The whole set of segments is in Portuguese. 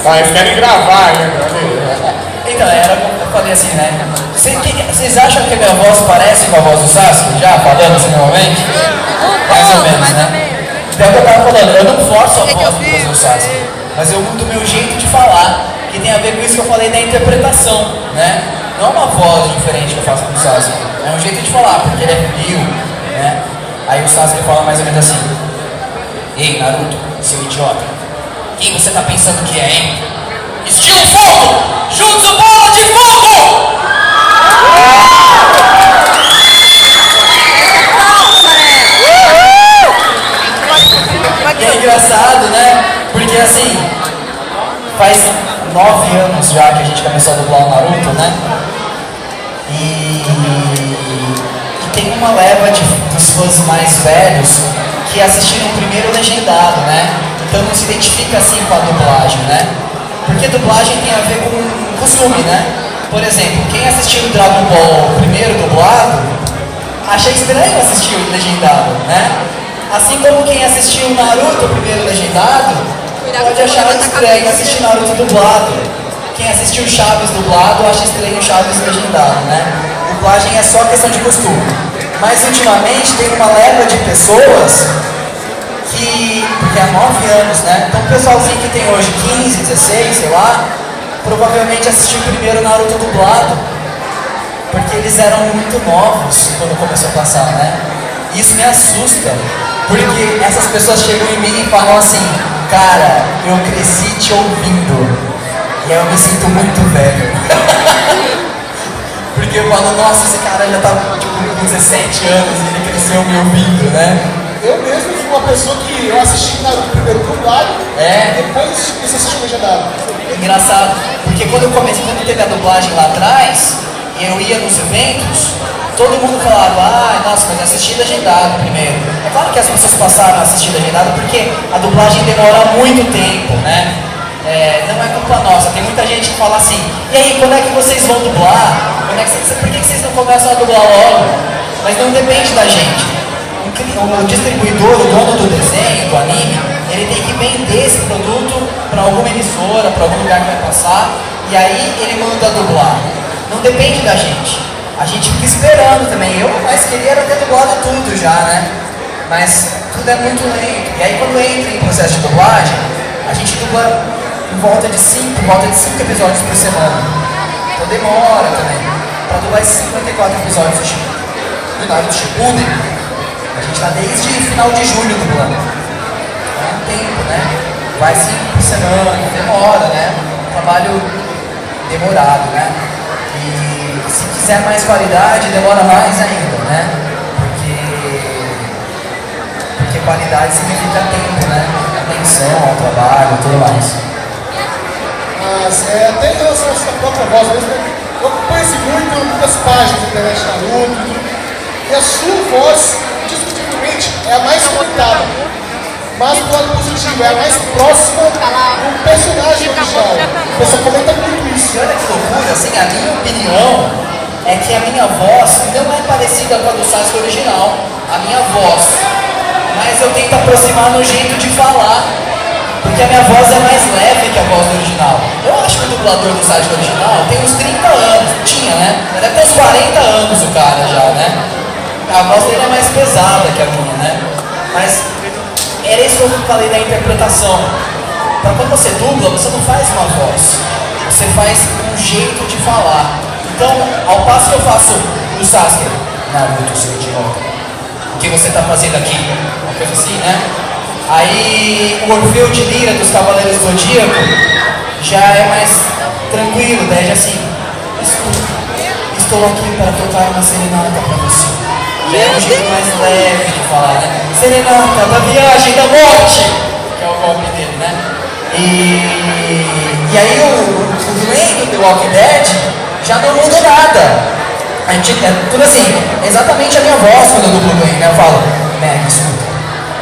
Mas querem gravar, né? Então, eu falei assim, né? Vocês acham que a minha voz parece com a voz do Sasuke? Já falando assim normalmente? Mais ou menos, né? Então, eu tava falando, eu não forço a voz por fazer o Sasuke, mas eu mudo o meu jeito de falar, que tem a ver com isso que eu falei da interpretação, né? Não é uma voz diferente que eu faço com o Sasuke, é um jeito de falar, porque ele é frio, né? Aí o Sasuke fala mais ou menos assim: ei, Naruto, seu idiota, quem você tá pensando que é, hein? Estilo fogo! Jutsu bola de fogo! E é engraçado, né? Porque assim, faz 9 anos já que a gente começou a dublar o Naruto, né? E tem uma leva dos fãs mais velhos que assistiram primeiro legendado, né? Então não se identifica assim com a dublagem, né? Porque dublagem tem a ver com costume, né? Por exemplo, quem assistiu o Dragon Ball primeiro dublado, achei estranho assistir o legendado, né? Assim como quem assistiu o Naruto primeiro legendado, pode achar estranho assistir Naruto dublado. Quem assistiu Chaves dublado, acha estranho Chaves legendado, né? Dublagem é só questão de costume. Mas ultimamente tem uma leva de pessoas porque há 9 anos, né? Então o pessoalzinho que tem hoje 15, 16, sei lá, provavelmente assistiu primeiro Naruto dublado, porque eles eram muito novos quando começou a passar, né? Isso me assusta, porque essas pessoas chegam em mim e falam assim: cara, eu cresci te ouvindo, e aí eu me sinto muito velho. Porque eu falo, nossa, esse cara já tá tipo, com 17 anos e ele cresceu me ouvindo, né? Eu mesmo fui uma pessoa que eu assisti Naruto primeiro dublado, depois comecei a assistir legendado. Engraçado, porque quando teve a dublagem lá atrás, eu ia nos eventos, todo mundo falava, nossa, mas eu assisti legendado primeiro. É claro que as pessoas passaram a assistir legendado porque a dublagem demora muito tempo, né? Não é culpa nossa, tem muita gente que fala assim: e aí, quando é que vocês vão dublar? Por que vocês não começam a dublar logo? Mas não depende da gente. O distribuidor, o dono do desenho, do anime, ele tem que vender esse produto para alguma emissora, para algum lugar que vai passar, e aí ele manda dublar. Não depende da gente. A gente fica esperando também. Eu mais queria era ter dublado tudo já, né? Mas tudo é muito lento. E aí quando entra em processo de dublagem, a gente dubla por volta de 5 episódios por semana. Então demora também. Para dublar esses 54 episódios do Naruto Shippuden, a gente está desde final de julho dublando. É um tempo, né? Vai 5 por semana, demora, né? Trabalho demorado, né? E se quiser mais qualidade, demora mais ainda, né? Porque qualidade significa tempo, né? Atenção ao trabalho e tudo mais. Mas até em relação à sua própria voz mesmo, eu conheço muitas páginas da internet Naruto, e a sua voz, indiscutivelmente, é a mais conectada. Mas do lado positivo, é a mais próxima do personagem original. O pessoal comenta muito isso. E olha que loucura, assim, a minha opinião é que a minha voz não é parecida com a do Sasuke original, a minha voz. Mas eu tento aproximar no jeito de falar, porque a minha voz é mais leve que a voz do original. Eu acho que o dublador do Sasuke original tem uns 30 anos, tinha, né? Deve ter uns 40 anos o cara já, né? A voz dele é mais pesada que a minha, né? Mas era isso que eu falei da interpretação. Para quando você dubla, você não faz uma voz, você faz um jeito de falar. Então, ao passo que eu faço o Sasuke, Naruto, seu idiota, o que você está fazendo aqui? Uma coisa assim, né? Aí o Orfeu de Lira dos Cavaleiros do Zodíaco já é mais tranquilo, daí já assim: escuta, estou aqui para tocar uma serenata para você. Já é um jeito mais leve de falar, né? Serenata da viagem da morte, que é o golpe dele, né? E aí o Glenn do The Walking Dead já não muda nada. A gente, tudo assim, exatamente a minha voz quando eu dublo o Glenn, né? Eu falo: Meg, escuta,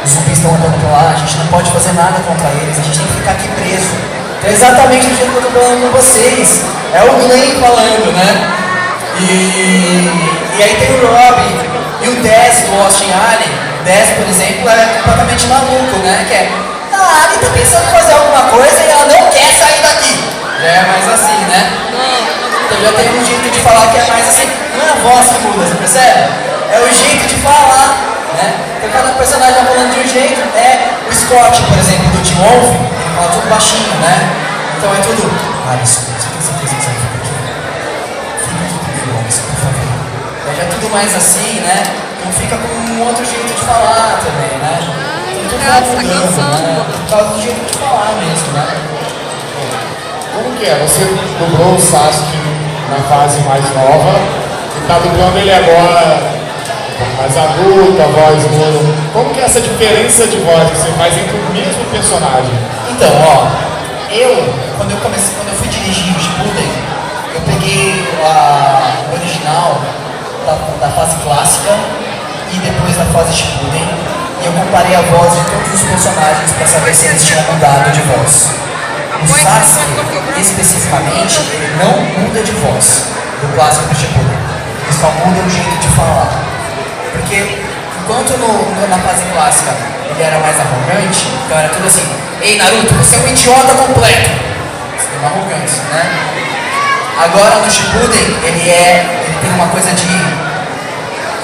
os zumbis estão andando por lá, a gente não pode fazer nada contra eles, a gente tem que ficar aqui preso. Então é exatamente o jeito que eu tô falando com vocês. É o Glenn falando, né? E aí tem o Robin e o Dez do Austin Allen. O Dez, por exemplo, é completamente maluco, né? Que é: a Alien tá pensando em fazer alguma coisa e ela não quer sair tenho um jeito de falar que é mais assim, não é a voz que muda, você percebe? É o jeito de falar, né? Então cada personagem vai falando de um jeito. O Scott, por exemplo, do Teen Wolf, ele fala tudo baixinho, né? Então é tudo, Alisson, você tem certeza que você vai ficar aqui? Fica aqui comigo, Alisson, por favor. Já é tudo mais assim, né? Então fica com um outro jeito de falar também, né? Então tudo vai mudando, né? Por causa do jeito de falar mesmo, né? Como que é? Você dublou o Sasuke na fase mais nova e tá dublando ele agora um pouco mais adulto, a voz muda. Como que é essa diferença de voz que você faz entre o mesmo personagem? Então, quando eu fui dirigir o Shippuden, eu peguei o original da fase clássica e depois da fase Shippuden e eu comparei a voz de todos os personagens para saber se eles tinham mudado de voz. O Sasuke, especificamente, ele não muda de voz do clássico do Shippuden. Ele só muda o jeito de falar. Porque enquanto na fase clássica ele era mais arrogante, então era tudo assim, ei Naruto, você é um idiota completo. Você tem uma arrogância, né? Agora no Shippuden ele tem uma coisa de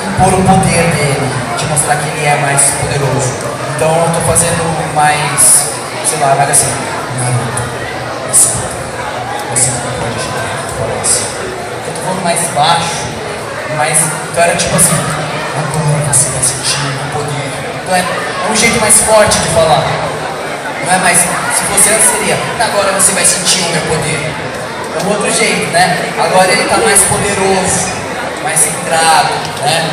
impor o poder dele, de mostrar que ele é mais poderoso. Então eu tô fazendo mais, sei lá, mais assim, Naruto, escuta, você não pode falar assim. Eu tô falando mais baixo, então era tipo assim, agora você vai sentir o poder. Então é um jeito mais forte de falar. Não é mais, se fosse antes seria, agora você vai sentir o meu poder. É um outro jeito, né? Agora ele tá mais poderoso, mais centrado, né?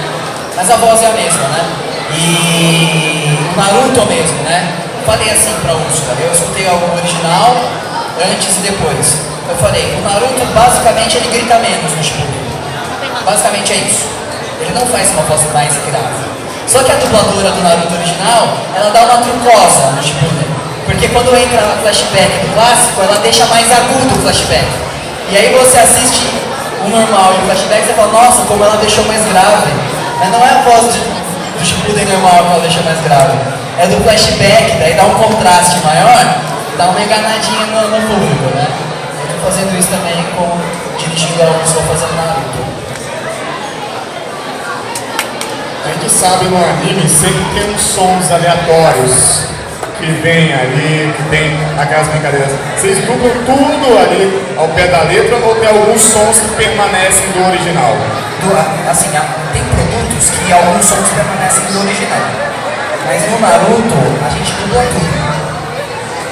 Mas a voz é a mesma, né? E o Naruto mesmo, né? Falei assim pra Ursula, eu escutei o original antes e depois. Eu falei, o Naruto basicamente ele grita menos no Shippuden. Basicamente é isso. Ele não faz uma voz mais grave. Só que a dubladora do Naruto original, ela dá uma trucosa no Shippuden. Porque quando entra no flashback do clássico, ela deixa mais agudo o flashback. E aí você assiste o normal e o flashback, você fala, nossa, como ela deixou mais grave. Mas não é a voz do Shippuden normal que ela deixa mais grave. É do flashback, daí dá um contraste maior, dá uma enganadinha no público, né? Eu tô fazendo isso também dirigindo a pessoa fazendo Naruto. A gente sabe no anime sempre tem uns sons aleatórios que vem ali, que tem aquelas brincadeiras. Vocês dublam tudo ali ao pé da letra ou tem alguns sons que permanecem do original? Assim, tem produtos que alguns sons permanecem do original. Mas no Naruto, a gente dubla tudo.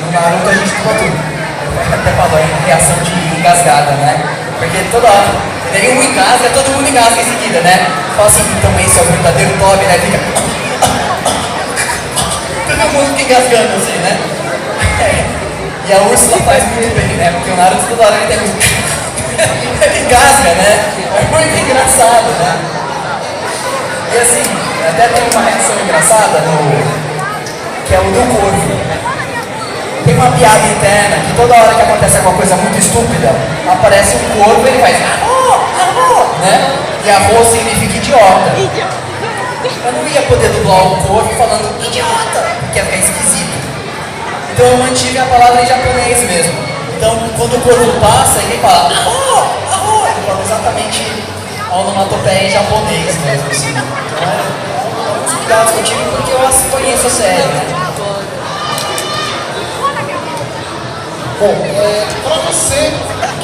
No Naruto a gente dubla tudo. Até falou em reação de engasgada, né? Porque toda hora, daí um engasga, todo mundo engasga em seguida, né? Fala assim, então esse é o verdadeiro Toby, né? Fica... todo mundo fica engasgando assim, né? E a Ursula faz muito bem, né? Porque o Naruto toda hora ele tem um... ele engasga, né? É muito engraçado, né? E assim, até tem uma reação engraçada que é o do corvo. Tem uma piada interna que toda hora que acontece alguma coisa muito estúpida, aparece um corvo e ele faz amor, né? E arroz significa idiota. Eu não ia poder dublar o corvo falando idiota, porque ia ficar esquisito. Então eu mantive a palavra em japonês mesmo. Então quando o corvo passa, ele fala arroz, ele fala exatamente a onomatopeia em japonês mesmo, assim. Então é uns cuidados que eu tive porque eu conheço a série, né? Bom, pra você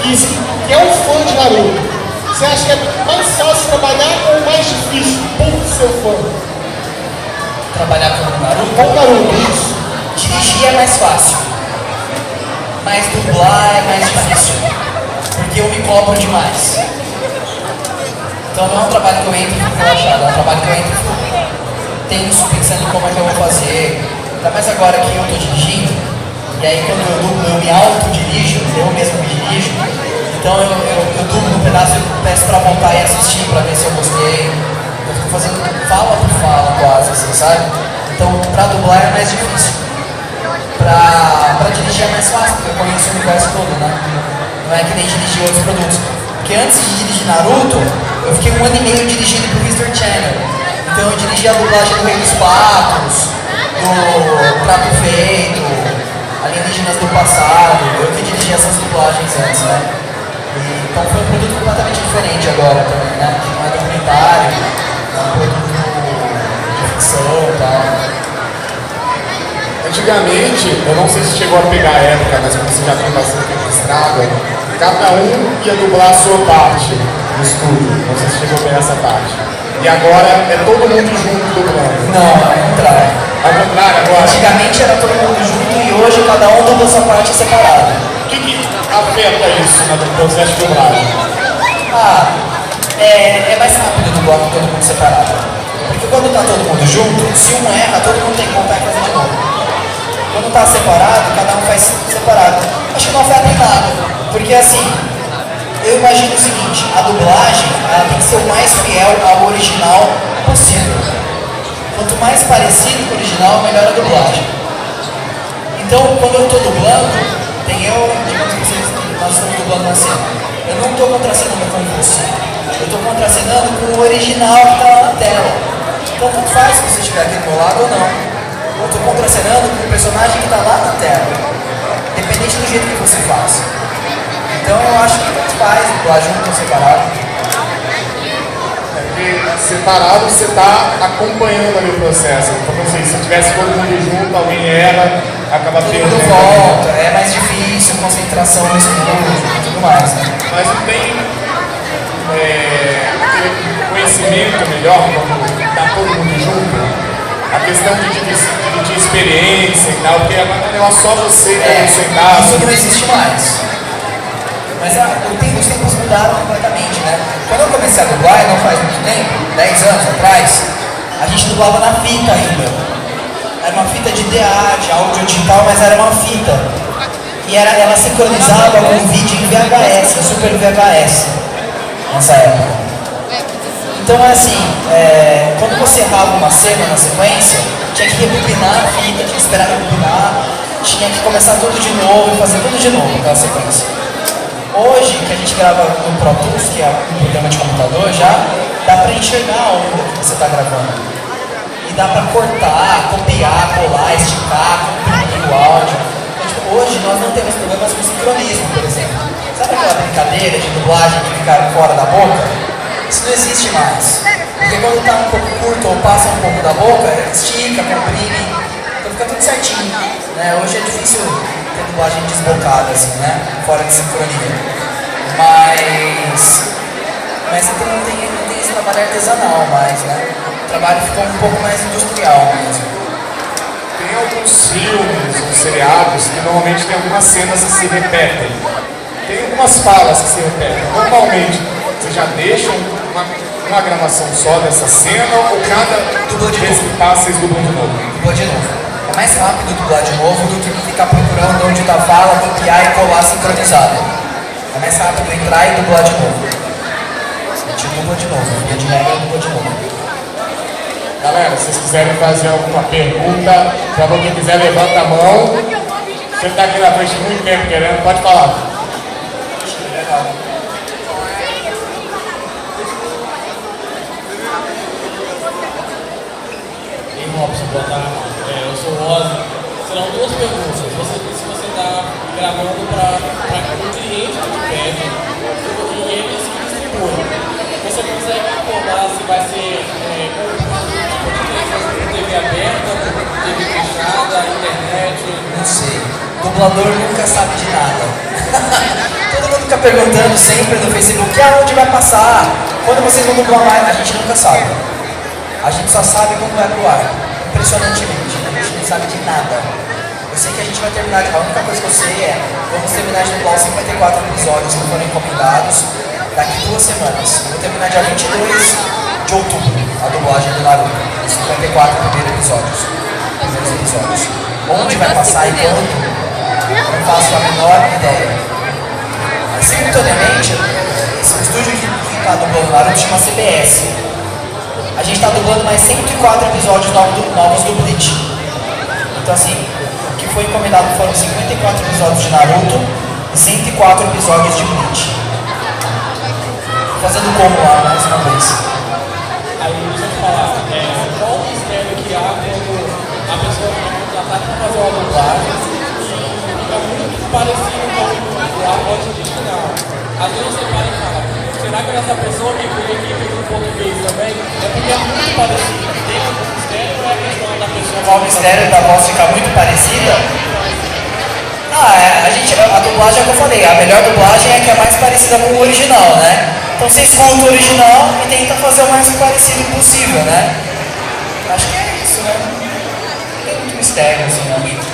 que é um fã de Naruto, você acha que é mais fácil trabalhar ou mais difícil por ser fã? Trabalhar com o Naruto? Com o Naruto, isso. Dirigir é mais fácil, mas dublar é mais difícil, porque eu me cobro demais. Então não é um trabalho que eu entro e fico relaxado, é um trabalho que eu entro e fico tenso, pensando em como é que eu vou fazer. Ainda mais agora que eu estou dirigindo. E aí quando eu dublo, eu me autodirijo, eu mesmo me dirijo. Então eu dublo um pedaço e peço pra voltar e assistir pra ver se eu gostei. Eu fico fazendo fala por fala quase, assim, sabe? Então pra dublar é mais difícil. Pra dirigir é mais fácil, porque eu conheço o universo todo, né? Não é que nem dirigir outros produtos. Porque antes de dirigir Naruto, eu fiquei 1 ano e meio dirigindo pro History Channel. Então eu dirigi a dublagem do Rei dos Patos, do Prato Feito, Alienígenas do Passado, eu que dirigi essas dublagens antes, né? Então foi um produto completamente diferente agora também, né? Que não é documentário, é um produto de ficção e tal. Antigamente, eu não sei se chegou a pegar a época, mas como você já tem bastante registrado, cada um ia dublar a sua parte no estúdio. Não sei se chegou a pegar essa parte. E agora é todo mundo junto dublando. Não, é o contrário. Ao contrário, agora. Antigamente era todo mundo junto e hoje cada um dubla sua parte separada. O que afeta isso no processo de dublagem? É mais rápido dublar com todo mundo separado. Porque quando tá todo mundo junto, se um erra, todo mundo tem que voltar e fazer de novo. Quando tá separado, cada um faz separado. Acho que não afeta em nada. Porque assim, eu imagino o seguinte, a dublagem ela tem que ser o mais fiel ao original possível. Quanto mais parecido com o original, melhor a dublagem. Então, quando eu estou dublando, digamos que nós estamos dublando uma cena. Eu não estou contracenando com você. Eu estou contracenando com o original que está lá na tela. Então, tanto faz se você estiver aqui do meu lado ou não. Eu estou contracenando com o personagem que está lá na tela. Independente do jeito que você faz. Então eu acho que tanto faz dublar junto ou separado. Porque separado você está acompanhando ali o processo. Então, assim, se tivesse todo mundo junto, alguém erra, acaba perdendo. Tudo volta, é mais difícil, concentração no estúdio e tudo mais. Né? Mas não tem aquele conhecimento melhor quando está todo mundo junto? A questão de experiência e tal, porque agora não é só você sentado. Isso não existe mais. Mas os tempos mudaram completamente, né? Quando eu comecei a dublar, não faz muito tempo, 10 anos atrás, a gente dublava na fita ainda. Era uma fita de DA, de áudio digital, mas era uma fita. E ela sincronizava com um vídeo em VHS, Super VHS, nessa época. Então é assim, quando você errava uma cena na sequência, tinha que rebobinar a fita, tinha que esperar rebobinar, tinha que começar tudo de novo e fazer tudo de novo aquela sequência. Hoje, que a gente grava no Pro Tools, que é um programa de computador já, dá pra enxergar onde que você tá gravando. E dá pra cortar, copiar, colar, esticar, comprimir o áudio. Então, tipo, hoje nós não temos problemas com sincronismo, por exemplo. Sabe aquela brincadeira de dublagem que fica fora da boca? Isso não existe mais. Porque quando tá um pouco curto ou passa um pouco da boca, estica, comprime, então fica tudo certinho. Né? Hoje é difícil ter dublagem desbocada, assim, né? Fora de sincronia. Mas não tem esse trabalho artesanal mais, né? O trabalho ficou um pouco mais industrial mesmo. Tem alguns filmes ou seriados que normalmente tem algumas cenas que se repetem. Tem algumas falas que se repetem. Normalmente, vocês já deixam uma gravação só dessa cena ou cada vez que passa vocês dublam de novo? Dubla de novo. É mais rápido dublar de novo do que ficar procurando onde está a fala, copiar e colar sincronizado. É mais rápido entrar e dublar de novo. A gente dubla de novo, via de regra dubla de novo. Galera, se vocês quiserem fazer alguma pergunta, para quem quiser levanta a mão. Você está aqui na frente muito tempo querendo, pode falar. Legal. Robson, boa tarde. Eu sou o Rosa. Serão duas perguntas. Você disse que você está gravando para o cliente que pede e eles que distribuem. Você consegue informar se vai ser TV aberta, TV fechada, internet? Não sei. O dublador nunca sabe de nada. Todo mundo fica perguntando sempre no Facebook aonde vai passar, quando vocês vão dublar mais, a gente nunca sabe. A gente só sabe quando vai pro ar. Impressionantemente, a gente não sabe de nada. Eu sei que a gente vai terminar, a única coisa que eu sei é vamos terminar de dublar os 54 episódios que foram encomendados daqui 2 semanas. Vou terminar dia 22 de outubro a dublagem do Naruto. Os 54 primeiros episódios. Onde vai passar e quando? Não faço a menor ideia. Simultaneamente, esse estúdio que está dublando o Naruto chama CBS. A gente está dublando mais 104 episódios novos do Bleach. Então assim, o que foi encomendado foram 54 episódios de Naruto e 104 episódios de Bleach. Fazendo como lá, mais uma vez. Aí, deixa eu te falar, qual o mistério que há quando a pessoa é contratada para fazer uma dublagem e fica muito parecido com a voz original. Às vezes você para e fala, será que essa pessoa que veio aqui fez em português também? É porque é muito parecido. Tem algum mistério ou é a questão da pessoa? Qual o mistério da voz ficar muito parecida? A dublagem é o que eu falei, a melhor dublagem é a que é mais parecida com o original, né? Então você escuta o original e tenta fazer o mais parecido possível, né? Acho que é isso, né? Não tem muito mistério, assim, acho.